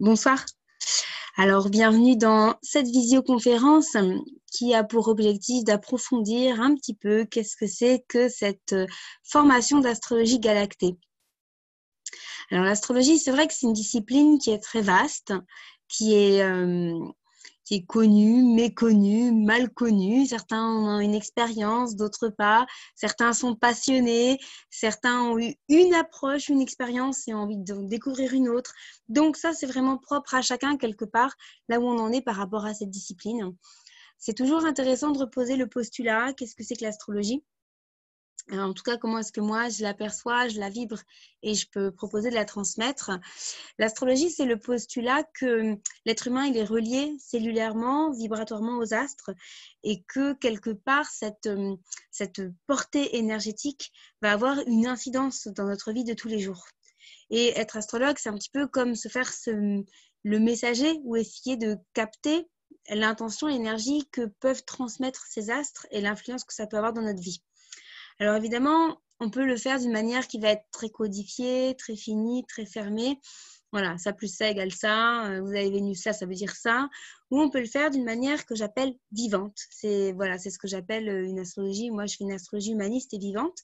Bonsoir. Alors, bienvenue dans cette visioconférence qui a pour objectif d'approfondir un petit peu qu'est-ce que c'est que cette formation d'astrologie galactée. Alors, l'astrologie, c'est vrai que c'est une discipline qui est très vaste, qui est, qui est connue, méconnue, mal connue. Certains ont une expérience, d'autres pas. Certains sont passionnés, certains ont eu une approche, une expérience et ont envie de découvrir une autre. Donc ça, c'est vraiment propre à chacun quelque part, là où on en est par rapport à cette discipline. C'est toujours intéressant de reposer le postulat, qu'est-ce que c'est que l'astrologie ? En tout cas, comment est-ce que moi, je l'aperçois, je la vibre et je peux proposer de la transmettre. L'astrologie, c'est le postulat que l'être humain, il est relié cellulairement, vibratoirement aux astres et que quelque part, cette portée énergétique va avoir une incidence dans notre vie de tous les jours. Et être astrologue, c'est un petit peu comme se faire le messager ou essayer de capter l'intention, l'énergie que peuvent transmettre ces astres et l'influence que ça peut avoir dans notre vie. Alors évidemment, on peut le faire d'une manière qui va être très codifiée, très finie, très fermée. Voilà, ça plus ça égale ça, vous avez Vénus ça, ça veut dire ça. Ou on peut le faire d'une manière que j'appelle vivante. C'est ce que j'appelle une astrologie. Moi, je fais une astrologie humaniste et vivante.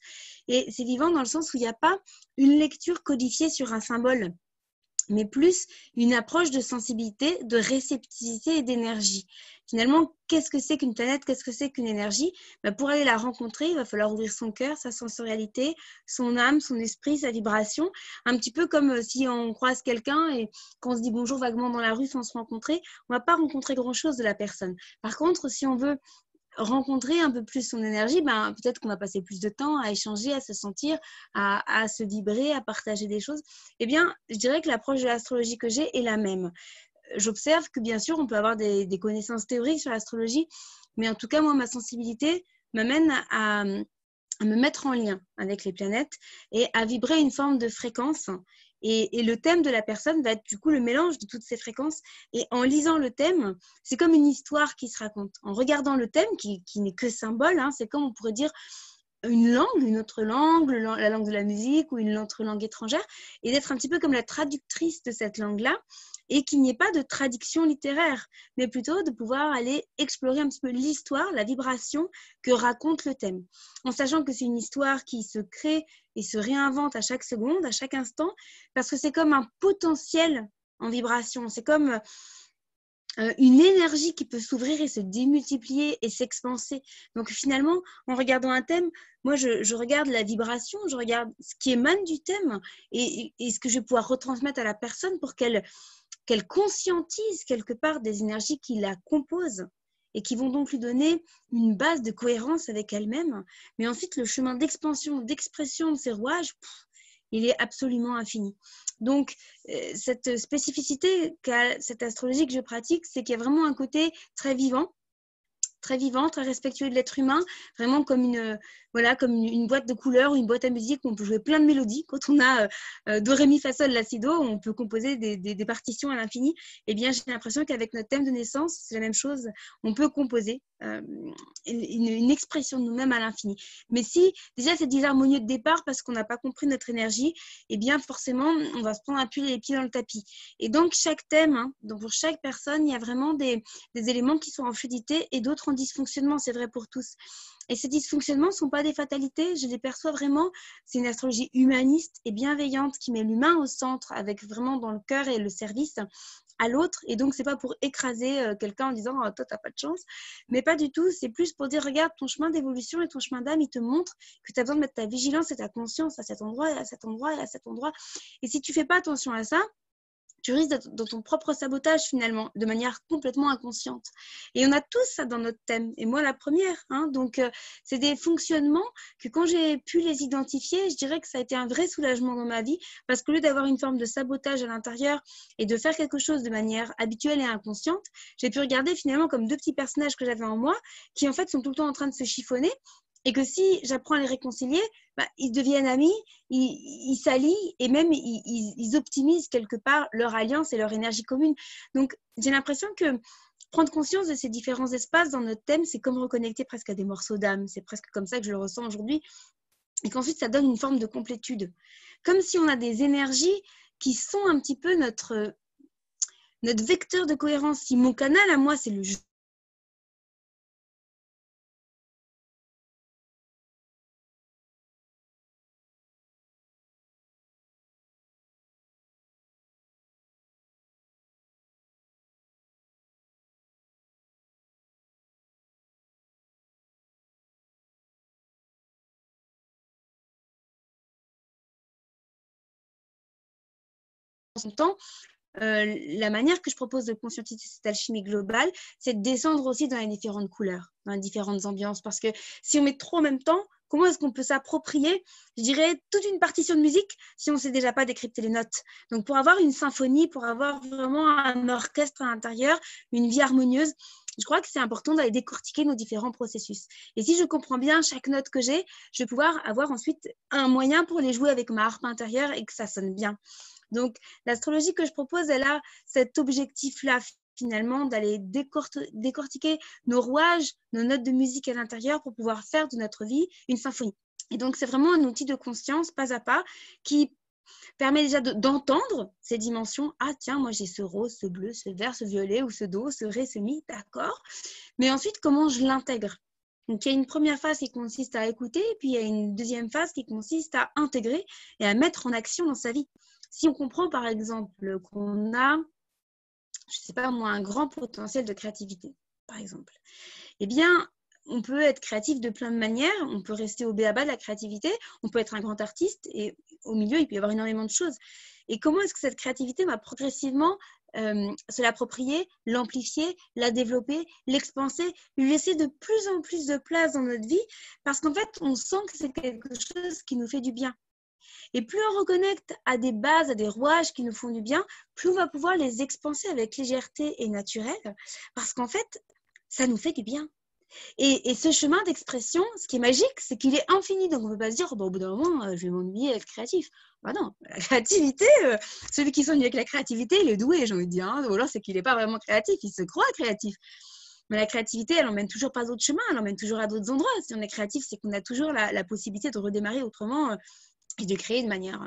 Et c'est vivant dans le sens où il n'y a pas une lecture codifiée sur un symbole, mais plus une approche de sensibilité, de réceptivité et d'énergie. Finalement, qu'est-ce que c'est qu'une planète? Qu'est-ce que c'est qu'une énergie? Pour aller la rencontrer, il va falloir ouvrir son cœur, sa sensorialité, son âme, son esprit, sa vibration. Un petit peu comme si on croise quelqu'un et qu'on se dit bonjour vaguement dans la rue sans se rencontrer, on ne va pas rencontrer grand-chose de la personne. Par contre, si on veut rencontrer un peu plus son énergie, peut-être qu'on va passer plus de temps à échanger, à se sentir, à se vibrer, à partager des choses. Eh bien, je dirais que l'approche de l'astrologie que j'ai est la même. J'observe que bien sûr, on peut avoir des connaissances théoriques sur l'astrologie, mais en tout cas, moi, ma sensibilité m'amène à me mettre en lien avec les planètes et à vibrer une forme de fréquence. Et le thème de la personne va être du coup le mélange de toutes ces fréquences. Et en lisant le thème, c'est comme une histoire qui se raconte. En regardant le thème, qui n'est que symbole, c'est comme on pourrait dire une langue, une autre langue, la langue de la musique ou une autre langue étrangère, et d'être un petit peu comme la traductrice de cette langue-là, et qu'il n'y ait pas de traduction littéraire, mais plutôt de pouvoir aller explorer un petit peu l'histoire, la vibration que raconte le thème, en sachant que c'est une histoire qui se crée et se réinvente à chaque seconde, à chaque instant, parce que c'est comme un potentiel en vibration, c'est comme une énergie qui peut s'ouvrir et se démultiplier et s'expanser. Donc finalement, en regardant un thème, moi je regarde la vibration, je regarde ce qui émane du thème et ce que je vais pouvoir retransmettre à la personne pour qu'elle conscientise quelque part des énergies qui la composent et qui vont donc lui donner une base de cohérence avec elle-même. Mais ensuite, le chemin d'expansion, d'expression de ces rouages, il est absolument infini. Donc, cette spécificité qu'a cette astrologie que je pratique, c'est qu'il y a vraiment un côté très vivant, très respectueux de l'être humain, vraiment comme une boîte de couleurs ou une boîte à musique où on peut jouer plein de mélodies. Quand on a do, ré, mi, fa, sol, la, si, do, on peut composer des partitions à l'infini. Eh bien, j'ai l'impression qu'avec notre thème de naissance, c'est la même chose. On peut composer une expression de nous-mêmes à l'infini. Mais si déjà c'est disharmonieux de départ parce qu'on n'a pas compris notre énergie, eh bien forcément, on va se prendre un peu les pieds dans le tapis. Et donc, chaque thème, donc pour chaque personne, il y a vraiment des éléments qui sont en fluidité et d'autres en dysfonctionnement, c'est vrai pour tous. Et ces dysfonctionnements ne sont pas des fatalités, je les perçois vraiment, c'est une astrologie humaniste et bienveillante qui met l'humain au centre avec vraiment dans le cœur et le service à l'autre, et donc c'est pas pour écraser quelqu'un en disant oh, toi t'as pas de chance, mais pas du tout, c'est plus pour dire regarde ton chemin d'évolution et ton chemin d'âme, il te montre que tu as besoin de mettre ta vigilance et ta conscience à cet endroit et à cet endroit et à cet endroit, et si tu fais pas attention à ça, tu risques d'être dans ton propre sabotage finalement, de manière complètement inconsciente. Et on a tous ça dans notre thème, et moi la première. Donc, c'est des fonctionnements que quand j'ai pu les identifier, je dirais que ça a été un vrai soulagement dans ma vie, parce qu'au lieu d'avoir une forme de sabotage à l'intérieur et de faire quelque chose de manière habituelle et inconsciente, j'ai pu regarder finalement comme deux petits personnages que j'avais en moi, qui en fait sont tout le temps en train de se chiffonner, et que si j'apprends à les réconcilier, ils deviennent amis, ils s'allient et même ils optimisent quelque part leur alliance et leur énergie commune. Donc, j'ai l'impression que prendre conscience de ces différents espaces dans notre thème, c'est comme reconnecter presque à des morceaux d'âme. C'est presque comme ça que je le ressens aujourd'hui. Et qu'ensuite, ça donne une forme de complétude. Comme si on a des énergies qui sont un petit peu notre vecteur de cohérence. Si mon canal à moi, c'est le jeu, son temps, la manière que je propose de conscientiser cette alchimie globale, c'est de descendre aussi dans les différentes couleurs, dans les différentes ambiances. Parce que si on met trop en même temps, comment est-ce qu'on peut s'approprier, je dirais, toute une partition de musique si on ne sait déjà pas décrypter les notes? Donc, pour avoir une symphonie, pour avoir vraiment un orchestre à l'intérieur, une vie harmonieuse, je crois que c'est important d'aller décortiquer nos différents processus. Et si je comprends bien chaque note que j'ai, je vais pouvoir avoir ensuite un moyen pour les jouer avec ma harpe intérieure et que ça sonne bien. Donc, l'astrologie que je propose, elle a cet objectif-là, finalement, d'aller décortiquer nos rouages, nos notes de musique à l'intérieur pour pouvoir faire de notre vie une symphonie. Et donc, c'est vraiment un outil de conscience, pas à pas, qui permet déjà d'entendre ces dimensions. Ah, tiens, moi, j'ai ce rose, ce bleu, ce vert, ce violet, ou ce do, ce ré, ce mi, d'accord. Mais ensuite, comment je l'intègre? Donc, il y a une première phase qui consiste à écouter, puis il y a une deuxième phase qui consiste à intégrer et à mettre en action dans sa vie. Si on comprend par exemple qu'on a, je ne sais pas moi, un grand potentiel de créativité, par exemple, eh bien, on peut être créatif de plein de manières, on peut rester au b.a-ba de la créativité, on peut être un grand artiste et au milieu, il peut y avoir énormément de choses. Et comment est-ce que cette créativité va progressivement se l'approprier, l'amplifier, la développer, l'expanser, lui laisser de plus en plus de place dans notre vie parce qu'en fait, on sent que c'est quelque chose qui nous fait du bien. Et plus on reconnecte à des bases, à des rouages qui nous font du bien, plus on va pouvoir les expanser avec légèreté et naturel, parce qu'en fait, ça nous fait du bien. Et ce chemin d'expression, ce qui est magique, c'est qu'il est infini. Donc, on ne peut pas se dire, bon, au bout d'un moment, je vais m'ennuyer à être créatif. Bah non, la créativité, celui qui s'ennuie avec la créativité, il est doué, j'ai envie de dire. Hein. Ou alors, c'est qu'il n'est pas vraiment créatif, il se croit créatif. Mais la créativité, elle emmène toujours pas d'autres chemins, elle emmène toujours à d'autres endroits. Si on est créatif, c'est qu'on a toujours la possibilité de redémarrer autrement et de créer de manière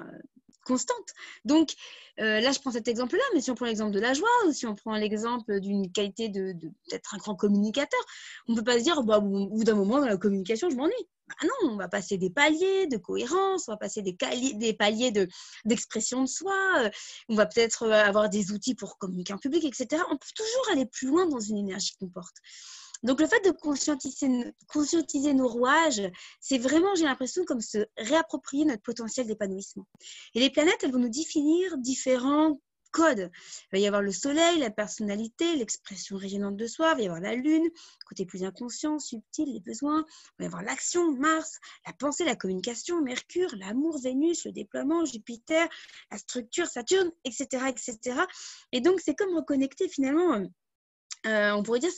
constante. Donc, là, je prends cet exemple-là, mais si on prend l'exemple de la joie ou si on prend l'exemple d'une qualité d'être un grand communicateur, on ne peut pas se dire, bah, au bout d'un moment, dans la communication, je m'ennuie. Bah non, on va passer des paliers de cohérence, on va passer des paliers d'expression de soi, on va peut-être avoir des outils pour communiquer en public, etc. On peut toujours aller plus loin dans une énergie qu'on porte. Donc, le fait de conscientiser nos rouages, c'est vraiment, j'ai l'impression, comme se réapproprier notre potentiel d'épanouissement. Et les planètes, elles vont nous définir différents codes. Il va y avoir le soleil, la personnalité, l'expression rayonnante de soi, il va y avoir la lune, côté plus inconscient, subtil, les besoins, il va y avoir l'action, Mars, la pensée, la communication, Mercure, l'amour, Vénus, le déploiement, Jupiter, la structure, Saturne, etc., etc. Et donc, c'est comme reconnecter finalement... on pourrait dire,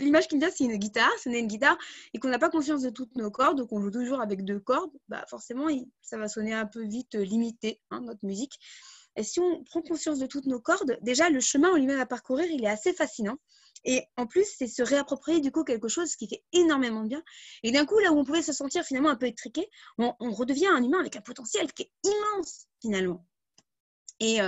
l'image qui me vient, c'est une guitare, sonner une guitare, et qu'on n'a pas conscience de toutes nos cordes, donc on joue toujours avec 2 cordes, bah forcément, ça va sonner un peu vite limité, hein, notre musique. Et si on prend conscience de toutes nos cordes, déjà, le chemin en lui-même à parcourir, il est assez fascinant. Et en plus, c'est se réapproprier du coup quelque chose qui fait énormément de bien. Et d'un coup, là où on pouvait se sentir finalement un peu étriqué, on redevient un humain avec un potentiel qui est immense finalement. Et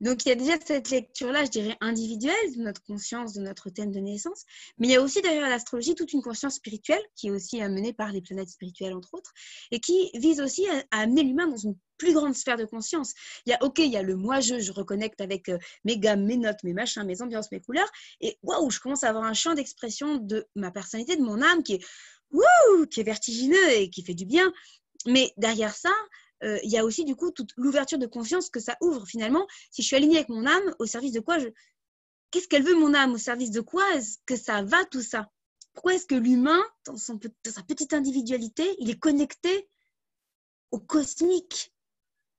donc, il y a déjà cette lecture-là, je dirais, individuelle de notre conscience, de notre thème de naissance. Mais il y a aussi derrière l'astrologie toute une conscience spirituelle qui est aussi amenée par les planètes spirituelles, entre autres, et qui vise aussi à amener l'humain dans une plus grande sphère de conscience. Il y a le moi-je reconnecte avec mes gammes, mes notes, mes machins, mes ambiances, mes couleurs. Et waouh, je commence à avoir un champ d'expression de ma personnalité, de mon âme qui est vertigineux et qui fait du bien. Mais derrière ça, il y a aussi du coup toute l'ouverture de conscience que ça ouvre finalement. Si je suis alignée avec mon âme, au service de quoi qu'est-ce qu'elle veut mon âme? Au service de quoi est-ce que ça va tout ça? Pourquoi est-ce que l'humain, dans sa petite individualité, il est connecté au cosmique?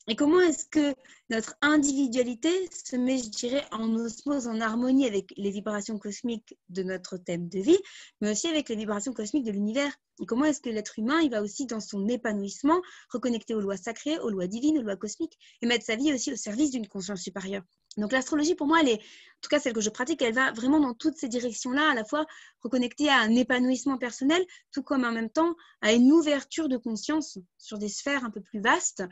Et comment est-ce que notre individualité se met, je dirais, en osmose, en harmonie avec les vibrations cosmiques de notre thème de vie, mais aussi avec les vibrations cosmiques de l'univers? Et comment est-ce que l'être humain, il va aussi, dans son épanouissement, reconnecter aux lois sacrées, aux lois divines, aux lois cosmiques, et mettre sa vie aussi au service d'une conscience supérieure? Donc l'astrologie, pour moi, elle est tout cas celle que je pratique, elle va vraiment dans toutes ces directions-là, à la fois reconnecter à un épanouissement personnel, tout comme en même temps à une ouverture de conscience sur des sphères un peu plus vastes.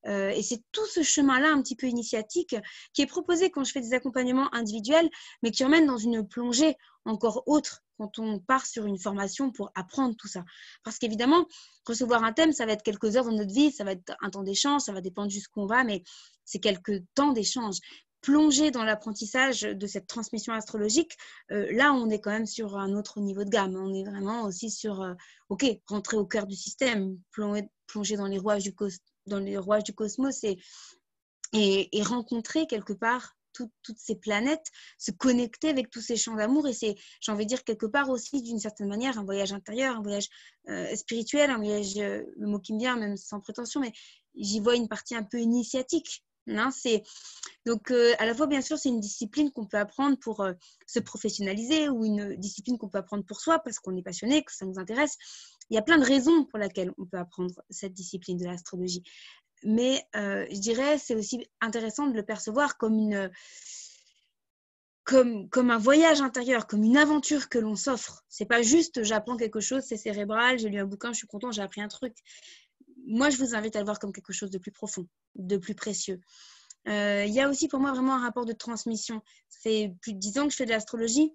Et c'est tout ce chemin-là un petit peu initiatique qui est proposé quand je fais des accompagnements individuels, mais qui emmène dans une plongée encore autre quand on part sur une formation pour apprendre tout ça. Parce qu'évidemment, recevoir un thème, ça va être quelques heures dans notre vie, ça va être un temps d'échange, ça va dépendre jusqu'où on va, mais c'est quelques temps d'échange. Plonger dans l'apprentissage de cette transmission astrologique, là, on est quand même sur un autre niveau de gamme. On est vraiment aussi sur, rentrer au cœur du système, plonger dans les rouages du cosmos et rencontrer quelque part toutes ces planètes, se connecter avec tous ces champs d'amour. Et c'est, j'ai envie de dire, quelque part aussi, d'une certaine manière, un voyage intérieur, un voyage spirituel, un voyage, le mot qui me vient, même sans prétention, mais j'y vois une partie un peu initiatique. Hein, donc, à la fois, bien sûr, c'est une discipline qu'on peut apprendre pour se professionnaliser ou une discipline qu'on peut apprendre pour soi parce qu'on est passionné, que ça nous intéresse. Il y a plein de raisons pour lesquelles on peut apprendre cette discipline de l'astrologie. Mais je dirais c'est aussi intéressant de le percevoir comme un voyage intérieur, comme une aventure que l'on s'offre. C'est pas juste j'apprends quelque chose, c'est cérébral, j'ai lu un bouquin, je suis content, j'ai appris un truc. Moi, je vous invite à le voir comme quelque chose de plus profond, de plus précieux. Il y a aussi pour moi vraiment un rapport de transmission. Ça fait plus de 10 ans que je fais de l'astrologie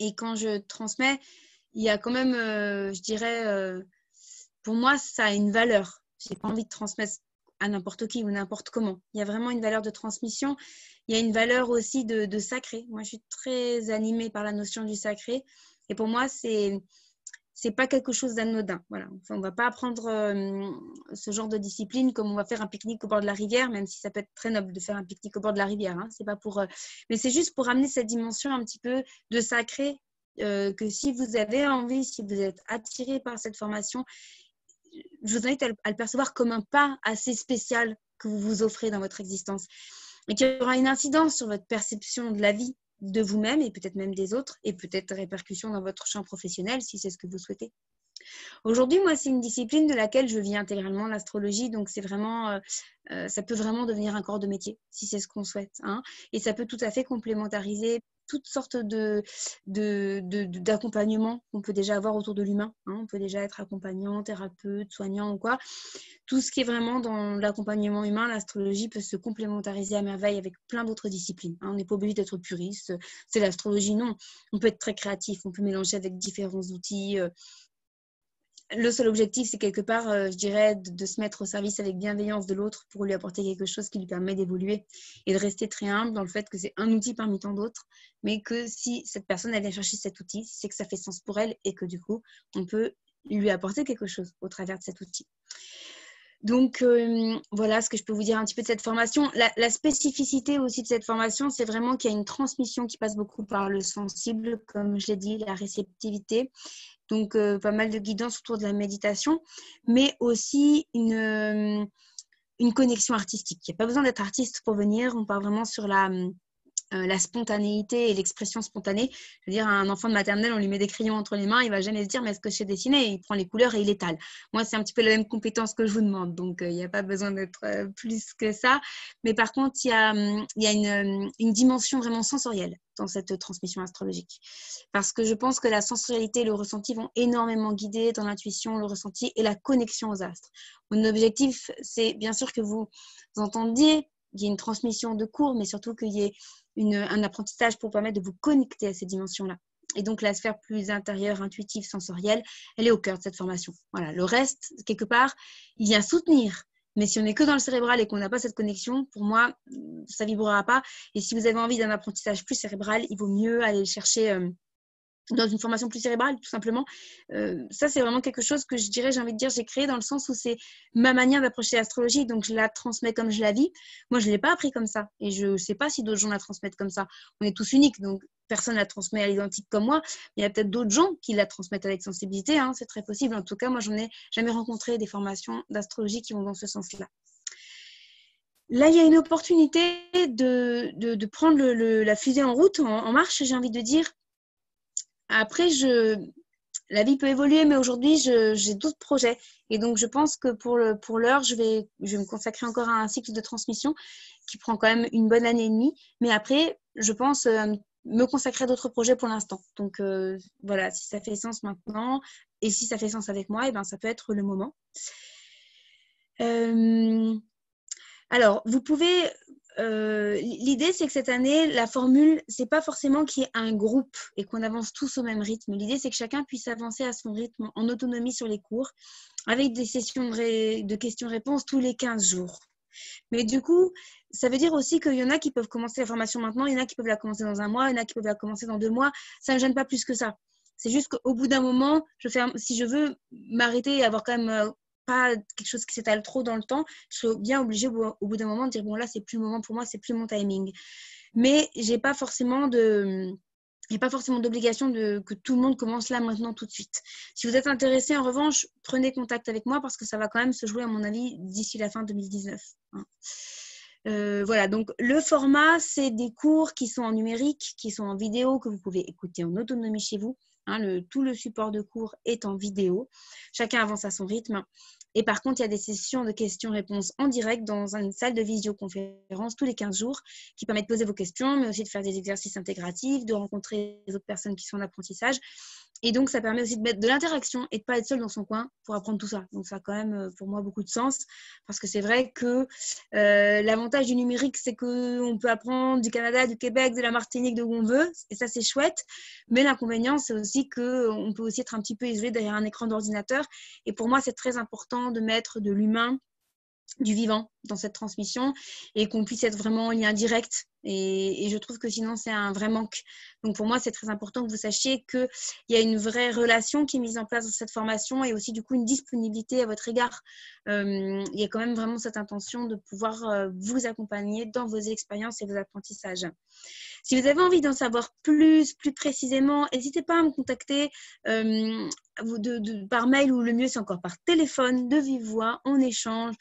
et quand je transmets, il y a quand même, je dirais, pour moi, ça a une valeur. Je n'ai pas envie de transmettre à n'importe qui ou n'importe comment. Il y a vraiment une valeur de transmission. Il y a une valeur aussi de sacré. Moi, je suis très animée par la notion du sacré. Et pour moi, c'est pas quelque chose d'anodin. Voilà. Enfin, on ne va pas apprendre ce genre de discipline comme on va faire un pique-nique au bord de la rivière, même si ça peut être très noble de faire un pique-nique au bord de la rivière. Hein. C'est pas pour, mais c'est juste pour amener cette dimension un petit peu de sacré que si vous avez envie, si vous êtes attiré par cette formation, je vous invite à le percevoir comme un pas assez spécial que vous vous offrez dans votre existence et qui aura une incidence sur votre perception de la vie, de vous-même et peut-être même des autres et peut-être des répercussions dans votre champ professionnel si c'est ce que vous souhaitez. Aujourd'hui, moi, c'est une discipline de laquelle je vis intégralement, l'astrologie, donc c'est vraiment, ça peut vraiment devenir un corps de métier si c'est ce qu'on souhaite. Hein, et ça peut tout à fait complémentariser toutes sortes d'accompagnements qu'on peut déjà avoir autour de l'humain. Hein. On peut déjà être accompagnant, thérapeute, soignant ou quoi. Tout ce qui est vraiment dans l'accompagnement humain, l'astrologie peut se complémentariser à merveille avec plein d'autres disciplines. Hein. On n'est pas obligé d'être puriste. C'est l'astrologie, non. On peut être très créatif, on peut mélanger avec différents outils. Le seul objectif, c'est quelque part, je dirais, de se mettre au service avec bienveillance de l'autre pour lui apporter quelque chose qui lui permet d'évoluer et de rester très humble dans le fait que c'est un outil parmi tant d'autres, mais que si cette personne elle vient chercher cet outil, c'est que ça fait sens pour elle et que du coup, on peut lui apporter quelque chose au travers de cet outil. Donc, voilà ce que je peux vous dire un petit peu de cette formation. La spécificité aussi de cette formation, c'est vraiment qu'il y a une transmission qui passe beaucoup par le sensible, comme je l'ai dit, la réceptivité. Donc, pas mal de guidance autour de la méditation, mais aussi une connexion artistique. Il n'y a pas besoin d'être artiste pour venir. On part vraiment sur la spontanéité et l'expression spontanée. Je veux dire, un enfant de maternelle, on lui met des crayons entre les mains, il ne va jamais se dire, mais est-ce que je sais dessiner? Il prend les couleurs et il étale. Moi, c'est un petit peu la même compétence que je vous demande, donc il n'y a pas besoin d'être plus que ça. Mais par contre, il y a une dimension vraiment sensorielle dans cette transmission astrologique. Parce que je pense que la sensorialité et le ressenti vont énormément guider dans l'intuition, le ressenti et la connexion aux astres. Mon objectif, c'est bien sûr que vous entendiez qu'il y ait une transmission de cours, mais surtout qu'il y ait un apprentissage pour permettre de vous connecter à ces dimensions-là. Et donc, la sphère plus intérieure, intuitive, sensorielle, elle est au cœur de cette formation. Voilà. Le reste, quelque part, il vient soutenir. Mais si on n'est que dans le cérébral et qu'on n'a pas cette connexion, pour moi, ça ne vibrera pas. Et si vous avez envie d'un apprentissage plus cérébral, il vaut mieux aller le chercher dans une formation plus cérébrale, tout simplement. Ça, c'est vraiment quelque chose que je dirais, j'ai envie de dire, j'ai créé dans le sens où c'est ma manière d'approcher l'astrologie, donc je la transmets comme je la vis. Moi, je ne l'ai pas appris comme ça et je ne sais pas si d'autres gens la transmettent comme ça. On est tous uniques, donc personne ne la transmet à l'identique comme moi. Il y a peut-être d'autres gens qui la transmettent avec sensibilité, hein, c'est très possible. En tout cas, moi, je n'ai jamais rencontré des formations d'astrologie qui vont dans ce sens-là. Là, il y a une opportunité de prendre la fusée en route, en marche, j'ai envie de dire. Après, la vie peut évoluer, mais aujourd'hui, j'ai d'autres projets. Et donc, je pense que pour l'heure, je vais me consacrer encore à un cycle de transmission. qui prend quand même une bonne année et demie. Mais après, je pense me consacrer à d'autres projets pour l'instant. Donc voilà, si ça fait sens maintenant et si ça fait sens avec moi, eh ben, ça peut être le moment. Alors, vous pouvez... l'idée, c'est que cette année, la formule, c'est pas forcément qu'il y ait un groupe et qu'on avance tous au même rythme. L'idée, c'est que chacun puisse avancer à son rythme en autonomie sur les cours avec des sessions de questions-réponses tous les 15 jours. Mais du coup, ça veut dire aussi qu'il y en a qui peuvent commencer la formation maintenant, il y en a qui peuvent la commencer dans un mois, il y en a qui peuvent la commencer dans 2 mois. Ça ne me gêne pas plus que ça. C'est juste qu'au bout d'un moment, si je veux m'arrêter et avoir quand même pas quelque chose qui s'étale trop dans le temps, je serais bien obligée au bout d'un moment de dire bon là, c'est plus le moment pour moi, c'est plus mon timing. Mais j'ai pas forcément d'obligation que tout le monde commence là maintenant tout de suite. Si vous êtes intéressé, en revanche, prenez contact avec moi parce que ça va quand même se jouer, à mon avis, d'ici la fin 2019. Voilà, donc le format, c'est des cours qui sont en numérique, qui sont en vidéo, que vous pouvez écouter en autonomie chez vous. Tout le support de cours est en vidéo. Chacun avance à son rythme. Et par contre, il y a des sessions de questions-réponses en direct dans une salle de visioconférence tous les 15 jours qui permettent de poser vos questions, mais aussi de faire des exercices intégratifs, de rencontrer les autres personnes qui sont en apprentissage. Et donc, ça permet aussi de mettre de l'interaction et de ne pas être seul dans son coin pour apprendre tout ça. Donc, ça a quand même, pour moi, beaucoup de sens parce que c'est vrai que l'avantage du numérique, c'est qu'on peut apprendre du Canada, du Québec, de la Martinique, de où on veut. Et ça, c'est chouette. Mais l'inconvénient, c'est aussi qu'on peut aussi être un petit peu isolé derrière un écran d'ordinateur. Et pour moi, c'est très important de mettre de l'humain, du vivant dans cette transmission et qu'on puisse être vraiment en lien direct et je trouve que sinon c'est un vrai manque. Donc pour moi c'est très important que vous sachiez qu'il y a une vraie relation qui est mise en place dans cette formation et aussi du coup une disponibilité à votre égard. Il y a quand même vraiment cette intention de pouvoir vous accompagner dans vos expériences et vos apprentissages. Si vous avez envie d'en savoir plus précisément, n'hésitez pas à me contacter par mail ou le mieux c'est encore par téléphone, de vive voix, on échange.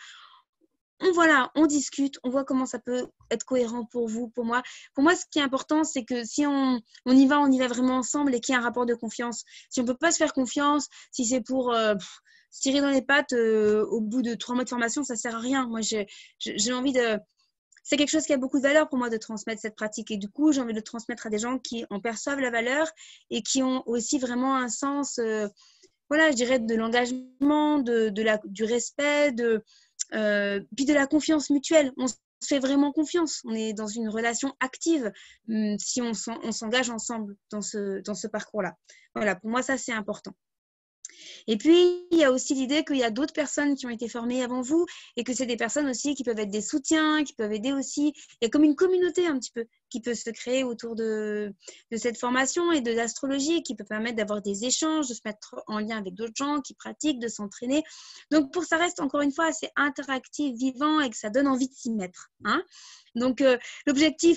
On discute, on voit comment ça peut être cohérent pour vous, pour moi. Pour moi, ce qui est important, c'est que si on y va vraiment ensemble et qu'il y a un rapport de confiance. Si on ne peut pas se faire confiance, si c'est pour se tirer dans les pattes au bout de 3 mois de formation, ça ne sert à rien. Moi, j'ai envie de... C'est quelque chose qui a beaucoup de valeur pour moi de transmettre cette pratique. Et du coup, j'ai envie de le transmettre à des gens qui en perçoivent la valeur et qui ont aussi vraiment un sens, voilà, je dirais, de l'engagement, du respect, puis de la confiance mutuelle. On se fait vraiment confiance. On est dans une relation active si on s'engage ensemble dans ce parcours-là. Voilà, pour moi, ça, c'est important. Et puis, il y a aussi l'idée qu'il y a d'autres personnes qui ont été formées avant vous et que c'est des personnes aussi qui peuvent être des soutiens, qui peuvent aider aussi. Il y a comme une communauté un petit peu qui peut se créer autour de cette formation et de l'astrologie qui peut permettre d'avoir des échanges, de se mettre en lien avec d'autres gens qui pratiquent, de s'entraîner. Donc, pour que ça reste encore une fois assez interactif, vivant et que ça donne envie de s'y mettre. Donc,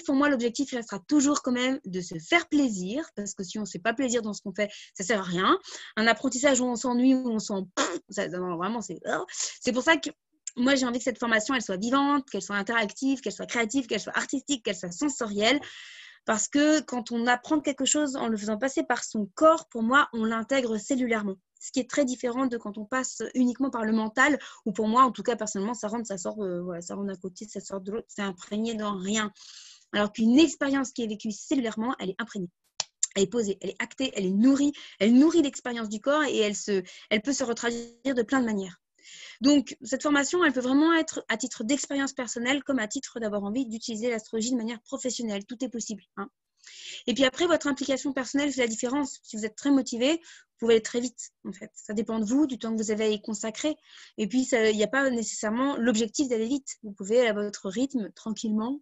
pour moi, l'objectif restera toujours quand même de se faire plaisir parce que si on ne se fait pas plaisir dans ce qu'on fait, ça ne sert à rien. Un apprentissage où on s'ennuie, où on s'en... Vraiment, c'est pour ça que moi, j'ai envie que cette formation, elle soit vivante, qu'elle soit interactive, qu'elle soit créative, qu'elle soit artistique, qu'elle soit sensorielle. Parce que quand on apprend quelque chose en le faisant passer par son corps, pour moi, on l'intègre cellulairement. Ce qui est très différent de quand on passe uniquement par le mental, ou pour moi, en tout cas, personnellement, ça rentre, ça sort, ça rentre d'un côté, ça sort de l'autre, c'est imprégné dans rien. Alors qu'une expérience qui est vécue cellulairement, elle est imprégnée. Elle est posée, elle est actée, elle nourrit l'expérience du corps et elle peut se retranscrire de plein de manières. Donc, cette formation, elle peut vraiment être à titre d'expérience personnelle comme à titre d'avoir envie d'utiliser l'astrologie de manière professionnelle. Tout est possible. Et puis après, votre implication personnelle fait la différence. Si vous êtes très motivé, vous pouvez aller très vite, en fait. Ça dépend de vous, du temps que vous avez à y consacrer. Et puis, il n'y a pas nécessairement l'objectif d'aller vite. Vous pouvez aller à votre rythme, tranquillement.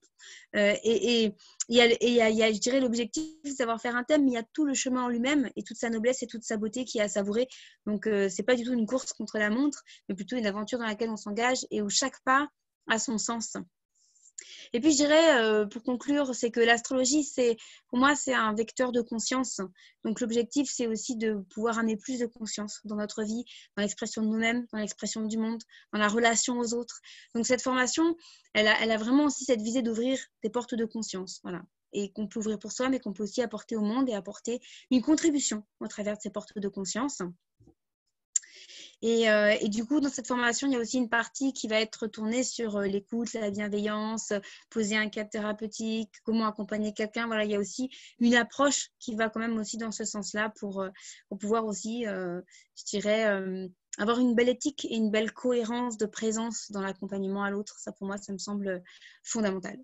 Et il y a, je dirais, l'objectif, c'est savoir faire un thème, mais il y a tout le chemin en lui-même et toute sa noblesse et toute sa beauté qui est à savourer. Donc, ce n'est pas du tout une course contre la montre, mais plutôt une aventure dans laquelle on s'engage et où chaque pas a son sens. Et puis, je dirais, pour conclure, c'est que l'astrologie, pour moi, c'est un vecteur de conscience. Donc, l'objectif, c'est aussi de pouvoir amener plus de conscience dans notre vie, dans l'expression de nous-mêmes, dans l'expression du monde, dans la relation aux autres. Donc, cette formation, elle a vraiment aussi cette visée d'ouvrir des portes de conscience. Voilà. Et qu'on peut ouvrir pour soi, mais qu'on peut aussi apporter au monde et apporter une contribution au travers de ces portes de conscience. Et du coup, dans cette formation, il y a aussi une partie qui va être tournée sur l'écoute, la bienveillance, poser un cadre thérapeutique, comment accompagner quelqu'un. Voilà, il y a aussi une approche qui va quand même aussi dans ce sens-là pour pouvoir aussi, je dirais, avoir une belle éthique et une belle cohérence de présence dans l'accompagnement à l'autre. Ça, pour moi, ça me semble fondamental.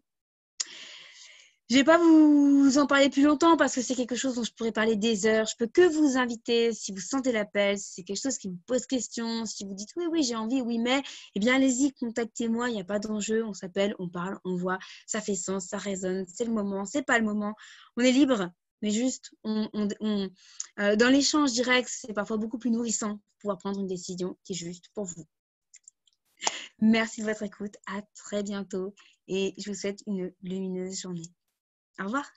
Je ne vais pas vous en parler plus longtemps parce que c'est quelque chose dont je pourrais parler des heures. Je peux que vous inviter, si vous sentez l'appel, si c'est quelque chose qui vous pose question, si vous dites oui, oui, j'ai envie, oui, mais, eh bien, allez-y, contactez-moi, il n'y a pas d'enjeu, on s'appelle, on parle, on voit, ça fait sens, ça résonne, c'est le moment, c'est pas le moment. On est libre, mais juste, dans l'échange direct, c'est parfois beaucoup plus nourrissant pour pouvoir prendre une décision qui est juste pour vous. Merci de votre écoute, à très bientôt et je vous souhaite une lumineuse journée. Au revoir.